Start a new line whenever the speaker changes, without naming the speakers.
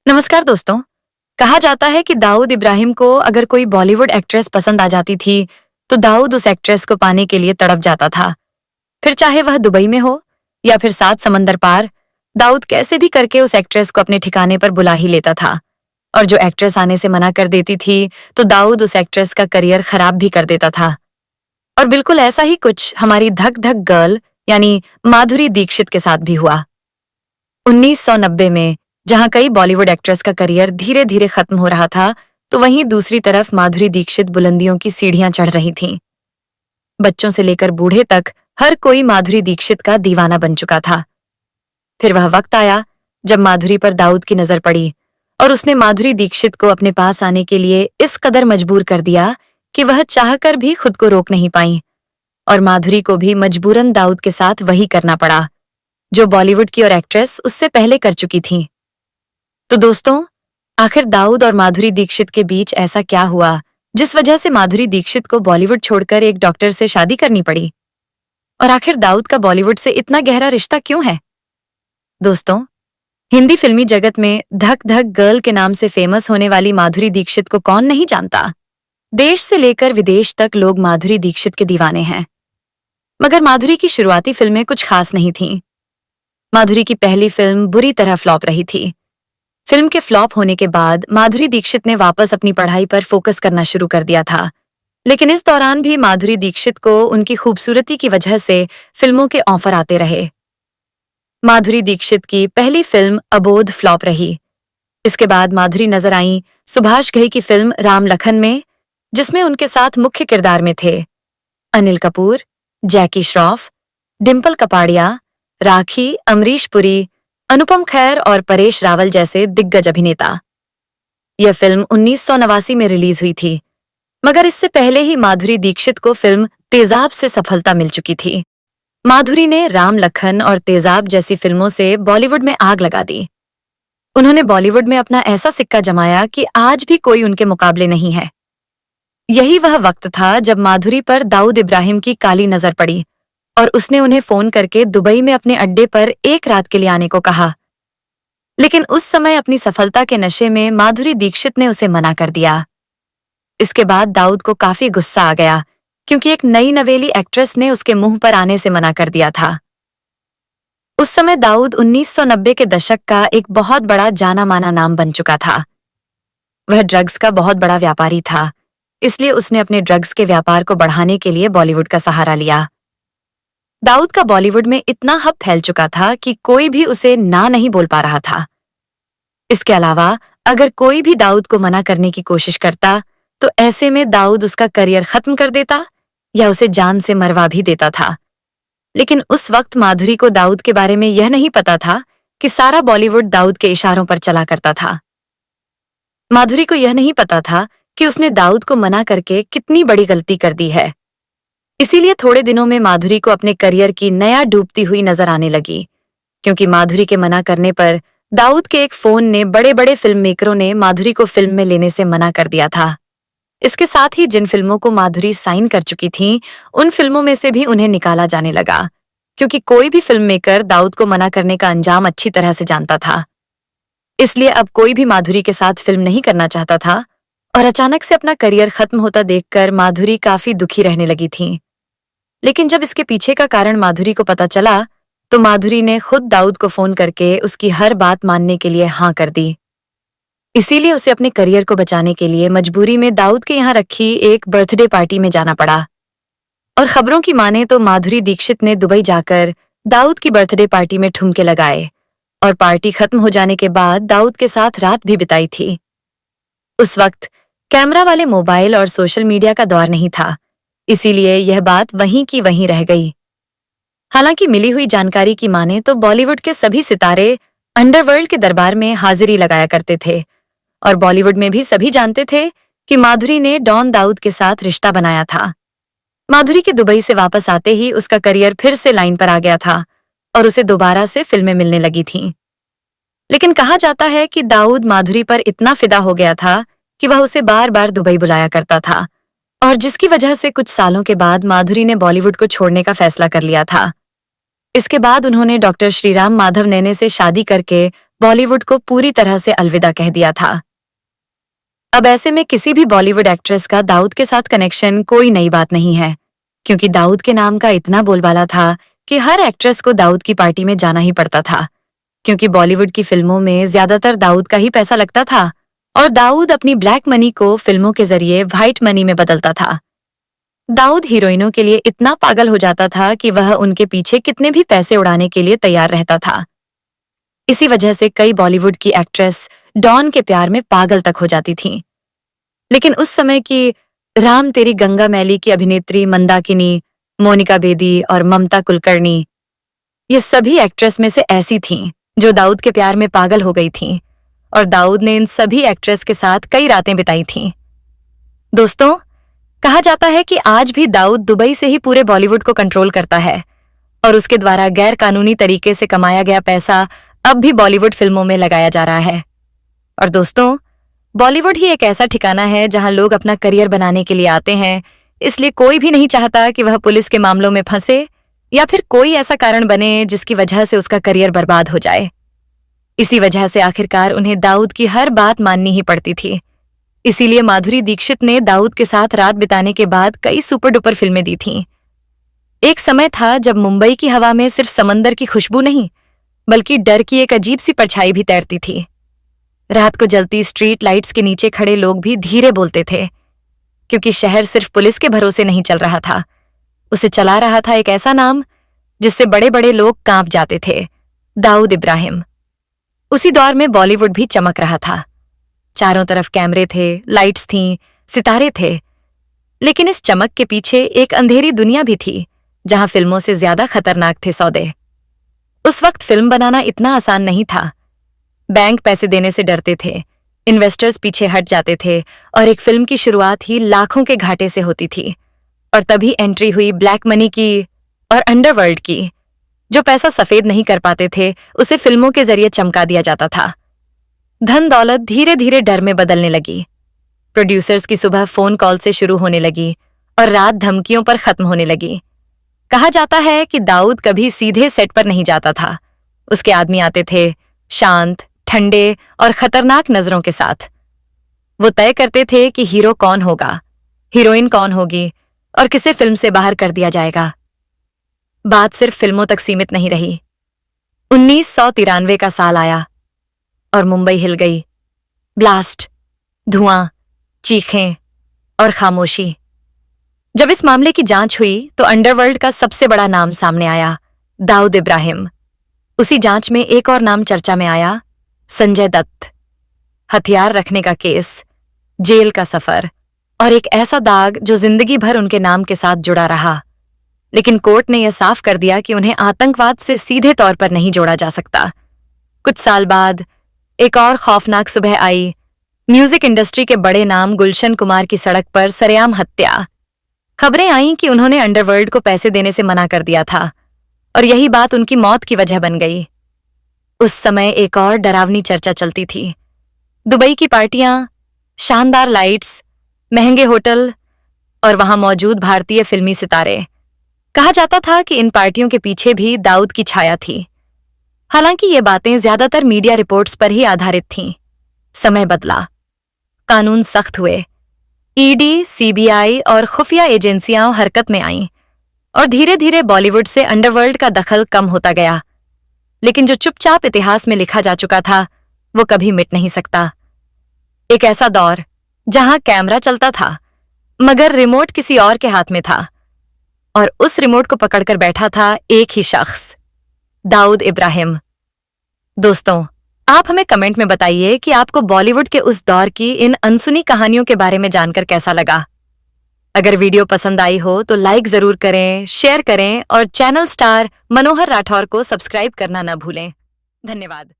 नमस्कार दोस्तों। कहा जाता है कि दाऊद इब्राहिम को अगर कोई बॉलीवुड एक्ट्रेस पसंद आ जाती थी तो दाऊद उस एक्ट्रेस को पाने के लिए तड़प जाता था। फिर चाहे वह दुबई में हो या फिर सात समंदर पार, दाऊद कैसे भी करके उस एक्ट्रेस को अपने ठिकाने पर बुला ही लेता था। और जो एक्ट्रेस आने से मना कर देती थी तो दाऊद उस एक्ट्रेस का करियर खराब भी कर देता था। और बिल्कुल ऐसा ही कुछ हमारी धक धक गर्ल यानी माधुरी दीक्षित के साथ भी हुआ 1990 में। जहां कई बॉलीवुड एक्ट्रेस का करियर धीरे धीरे खत्म हो रहा था, तो वहीं दूसरी तरफ माधुरी दीक्षित बुलंदियों की सीढ़ियां चढ़ रही थीं। बच्चों से लेकर बूढ़े तक हर कोई माधुरी दीक्षित का दीवाना बन चुका था। फिर वह वक्त आया जब माधुरी पर दाऊद की नजर पड़ी और उसने माधुरी दीक्षित को अपने पास आने के लिए इस कदर मजबूर कर दिया कि वह चाहकर भी खुद को रोक नहीं पाई। और माधुरी को भी मजबूरन दाऊद के साथ वही करना पड़ा जो बॉलीवुड की और एक्ट्रेस उससे पहले कर चुकी थी। तो दोस्तों, आखिर दाऊद और माधुरी दीक्षित के बीच ऐसा क्या हुआ जिस वजह से माधुरी दीक्षित को बॉलीवुड छोड़कर एक डॉक्टर से शादी करनी पड़ी? और आखिर दाऊद का बॉलीवुड से इतना गहरा रिश्ता क्यों है? दोस्तों, हिंदी फिल्मी जगत में धक धक गर्ल के नाम से फेमस होने वाली माधुरी दीक्षित को कौन नहीं जानता। देश से लेकर विदेश तक लोग माधुरी दीक्षित के दीवाने हैं। मगर माधुरी की शुरुआती फिल्में कुछ खास नहीं थीं। माधुरी की पहली फिल्म बुरी तरह फ्लॉप रही थी। फिल्म के फ्लॉप होने के बाद माधुरी दीक्षित ने वापस अपनी पढ़ाई पर फोकस करना शुरू कर दिया था। लेकिन इस दौरान भी माधुरी दीक्षित को उनकी खूबसूरती की वजह से फिल्मों के ऑफर आते रहे। माधुरी दीक्षित की पहली फिल्म अबोध फ्लॉप रही। इसके बाद माधुरी नजर आईं सुभाष घई की फिल्म राम लखन में, जिसमें उनके साथ मुख्य किरदार में थे अनिल कपूर, जैकी श्रॉफ, डिम्पल कपाड़िया, राखी, अमरीश पुरी, अनुपम खेर और परेश रावल जैसे दिग्गज अभिनेता। यह फिल्म 1989 में रिलीज हुई थी, मगर इससे पहले ही माधुरी दीक्षित को फिल्म तेजाब से सफलता मिल चुकी थी। माधुरी ने राम लखन और तेजाब जैसी फिल्मों से बॉलीवुड में आग लगा दी। उन्होंने बॉलीवुड में अपना ऐसा सिक्का जमाया कि आज भी कोई उनके मुकाबले नहीं है। यही वह वक्त था जब माधुरी पर दाऊद इब्राहिम की काली नजर पड़ी और उसने उन्हें फोन करके दुबई में अपने अड्डे पर एक रात के लिए आने को कहा। लेकिन उस समय अपनी सफलता के नशे में माधुरी दीक्षित ने उसे मना कर दिया। इसके बाद दाऊद को काफी गुस्सा आ गया, क्योंकि एक नई नवेली एक्ट्रेस ने उसके मुंह पर आने से मना कर दिया था। उस समय दाऊद 1990 के दशक का एक बहुत बड़ा जाना माना नाम बन चुका था। वह ड्रग्स का बहुत बड़ा व्यापारी था, इसलिए उसने अपने ड्रग्स के व्यापार को बढ़ाने के लिए बॉलीवुड का सहारा लिया। दाऊद का बॉलीवुड में इतना हब फैल चुका था कि कोई भी उसे ना नहीं बोल पा रहा था। इसके अलावा अगर कोई भी दाऊद को मना करने की कोशिश करता तो ऐसे में दाऊद उसका करियर खत्म कर देता या उसे जान से मरवा भी देता था। लेकिन उस वक्त माधुरी को दाऊद के बारे में यह नहीं पता था कि सारा बॉलीवुड दाऊद के इशारों पर चला करता था। माधुरी को यह नहीं पता था कि उसने दाऊद को मना करके कितनी बड़ी गलती कर दी है। इसीलिए थोड़े दिनों में माधुरी को अपने करियर की नया डूबती हुई नजर आने लगी, क्योंकि माधुरी के मना करने पर दाऊद के एक फोन ने बड़े बड़े फिल्म मेकरों ने माधुरी को फिल्म में लेने से मना कर दिया था। इसके साथ ही जिन फिल्मों को माधुरी साइन कर चुकी थीं, उन फिल्मों में से भी उन्हें निकाला जाने लगा, क्योंकि कोई भी फिल्म मेकर दाऊद को मना करने का अंजाम अच्छी तरह से जानता था। इसलिए अब कोई भी माधुरी के साथ फिल्म नहीं करना चाहता था। और अचानक से अपना करियर खत्म होता देखकर माधुरी काफी दुखी रहने लगी थी। लेकिन जब इसके पीछे का कारण माधुरी को पता चला तो माधुरी ने खुद दाऊद को फोन करके उसकी हर बात मानने के लिए हाँ कर दी। इसीलिए उसे अपने करियर को बचाने के लिए मजबूरी में दाऊद के यहाँ रखी एक बर्थडे पार्टी में जाना पड़ा। और खबरों की माने तो माधुरी दीक्षित ने दुबई जाकर दाऊद की बर्थडे पार्टी में ठुमके लगाए और पार्टी खत्म हो जाने के बाद दाऊद के साथ रात भी बिताई थी। उस वक्त कैमरा वाले मोबाइल और सोशल मीडिया का दौर नहीं था, इसीलिए यह बात वहीं की वहीं रह गई। हालांकि मिली हुई जानकारी की माने तो बॉलीवुड के सभी सितारे अंडरवर्ल्ड के दरबार में हाजिरी लगाया करते थे और बॉलीवुड में भी सभी जानते थे कि माधुरी ने डॉन दाऊद के साथ रिश्ता बनाया था। माधुरी के दुबई से वापस आते ही उसका करियर फिर से लाइन पर आ गया था और उसे दोबारा से फिल्में मिलने लगी थीं। लेकिन कहा जाता है कि दाऊद माधुरी पर इतना फिदा हो गया था कि वह उसे बार बार दुबई बुलाया करता था, और जिसकी वजह से कुछ सालों के बाद माधुरी ने बॉलीवुड को छोड़ने का फैसला कर लिया था। इसके बाद उन्होंने डॉक्टर श्रीराम माधव नैने से शादी करके बॉलीवुड को पूरी तरह से अलविदा कह दिया था। अब ऐसे में किसी भी बॉलीवुड एक्ट्रेस का दाऊद के साथ कनेक्शन कोई नई बात नहीं है, क्योंकि दाऊद के नाम का इतना बोलबाला था कि हर एक्ट्रेस को दाऊद की पार्टी में जाना ही पड़ता था, क्योंकि बॉलीवुड की फिल्मों में ज्यादातर दाऊद का ही पैसा लगता था और दाऊद अपनी ब्लैक मनी को फिल्मों के जरिए व्हाइट मनी में बदलता था। दाऊद हीरोइनों के लिए इतना पागल हो जाता था कि वह उनके पीछे कितने भी पैसे उड़ाने के लिए तैयार रहता था। इसी वजह से कई बॉलीवुड की एक्ट्रेस डॉन के प्यार में पागल तक हो जाती थीं। लेकिन उस समय की राम तेरी गंगा मैली की अभिनेत्री मंदाकिनी, मोनिका बेदी और ममता कुलकर्णी, ये सभी एक्ट्रेस में से ऐसी थीं जो दाऊद के प्यार में पागल हो गई थीं और दाऊद ने इन सभी एक्ट्रेस के साथ कई रातें बिताई थीं। दोस्तों, कहा जाता है कि आज भी दाऊद दुबई से ही पूरे बॉलीवुड को कंट्रोल करता है और उसके द्वारा गैर कानूनी तरीके से कमाया गया पैसा अब भी बॉलीवुड फिल्मों में लगाया जा रहा है। और दोस्तों, बॉलीवुड ही एक ऐसा ठिकाना है जहां लोग अपना करियर बनाने के लिए आते हैं, इसलिए कोई भी नहीं चाहता कि वह पुलिस के मामलों में फंसे या फिर कोई ऐसा कारण बने जिसकी वजह से उसका करियर बर्बाद हो जाए। इसी वजह से आखिरकार उन्हें दाऊद की हर बात माननी ही पड़ती थी। इसीलिए माधुरी दीक्षित ने दाऊद के साथ रात बिताने के बाद कई सुपर डुपर फिल्में दी थीं। एक समय था जब मुंबई की हवा में सिर्फ समंदर की खुशबू नहीं, बल्कि डर की एक अजीब सी परछाई भी तैरती थी। रात को जलती स्ट्रीट लाइट्स के नीचे खड़े लोग भी धीरे बोलते थे, क्योंकि शहर सिर्फ पुलिस के भरोसे नहीं चल रहा था, उसे चला रहा था एक ऐसा नाम जिससे बड़े बड़े लोग कांप जाते थे, दाऊद इब्राहिम। उसी दौर में बॉलीवुड भी चमक रहा था। चारों तरफ कैमरे थे, लाइट्स थीं, सितारे थे, लेकिन इस चमक के पीछे एक अंधेरी दुनिया भी थी जहां फिल्मों से ज्यादा खतरनाक थे सौदे। उस वक्त फिल्म बनाना इतना आसान नहीं था। बैंक पैसे देने से डरते थे, इन्वेस्टर्स पीछे हट जाते थे और एक फिल्म की शुरुआत ही लाखों के घाटे से होती थी। और तभी एंट्री हुई ब्लैक मनी की और अंडरवर्ल्ड की। जो पैसा सफेद नहीं कर पाते थे उसे फिल्मों के जरिए चमका दिया जाता था। धन दौलत धीरे धीरे डर में बदलने लगी। प्रोड्यूसर्स की सुबह फोन कॉल से शुरू होने लगी और रात धमकियों पर खत्म होने लगी। कहा जाता है कि दाऊद कभी सीधे सेट पर नहीं जाता था। उसके आदमी आते थे शांत, ठंडे और खतरनाक नजरों के साथ। वो तय करते थे कि हीरो कौन होगा, हीरोइन कौन होगी और किसे फिल्म से बाहर कर दिया जाएगा। बात सिर्फ फिल्मों तक सीमित नहीं रही। 1993 का साल आया और मुंबई हिल गई। ब्लास्ट, धुआं, चीखें और खामोशी। जब इस मामले की जांच हुई तो अंडरवर्ल्ड का सबसे बड़ा नाम सामने आया, दाऊद इब्राहिम। उसी जांच में एक और नाम चर्चा में आया, संजय दत्त। हथियार रखने का केस, जेल का सफर और एक ऐसा दाग जो जिंदगी भर उनके नाम के साथ जुड़ा रहा। लेकिन कोर्ट ने यह साफ कर दिया कि उन्हें आतंकवाद से सीधे तौर पर नहीं जोड़ा जा सकता। कुछ साल बाद एक और खौफनाक सुबह आई। म्यूजिक इंडस्ट्री के बड़े नाम गुलशन कुमार की सड़क पर सरेआम हत्या। खबरें आईं कि उन्होंने अंडरवर्ल्ड को पैसे देने से मना कर दिया था और यही बात उनकी मौत की वजह बन गई। उस समय एक और डरावनी चर्चा चलती थी। दुबई की पार्टियां, शानदार लाइट्स, महंगे होटल और वहां मौजूद भारतीय फिल्मी सितारे। कहा जाता था कि इन पार्टियों के पीछे भी दाऊद की छाया थी। हालांकि ये बातें ज्यादातर मीडिया रिपोर्ट्स पर ही आधारित थीं। समय बदला, कानून सख्त हुए, ईडी, सीबीआई और खुफिया एजेंसियां हरकत में आईं और धीरे धीरे बॉलीवुड से अंडरवर्ल्ड का दखल कम होता गया। लेकिन जो चुपचाप इतिहास में लिखा जा चुका था वो कभी मिट नहीं सकता। एक ऐसा दौर जहां कैमरा चलता था मगर रिमोट किसी और के हाथ में था और उस रिमोट को पकड़कर बैठा था एक ही शख्स, दाऊद इब्राहिम। दोस्तों, आप हमें कमेंट में बताइए कि आपको बॉलीवुड के उस दौर की इन अनसुनी कहानियों के बारे में जानकर कैसा लगा। अगर वीडियो पसंद आई हो तो लाइक जरूर करें, शेयर करें और चैनल स्टार मनोहर राठौर को सब्सक्राइब करना न भूलें। धन्यवाद।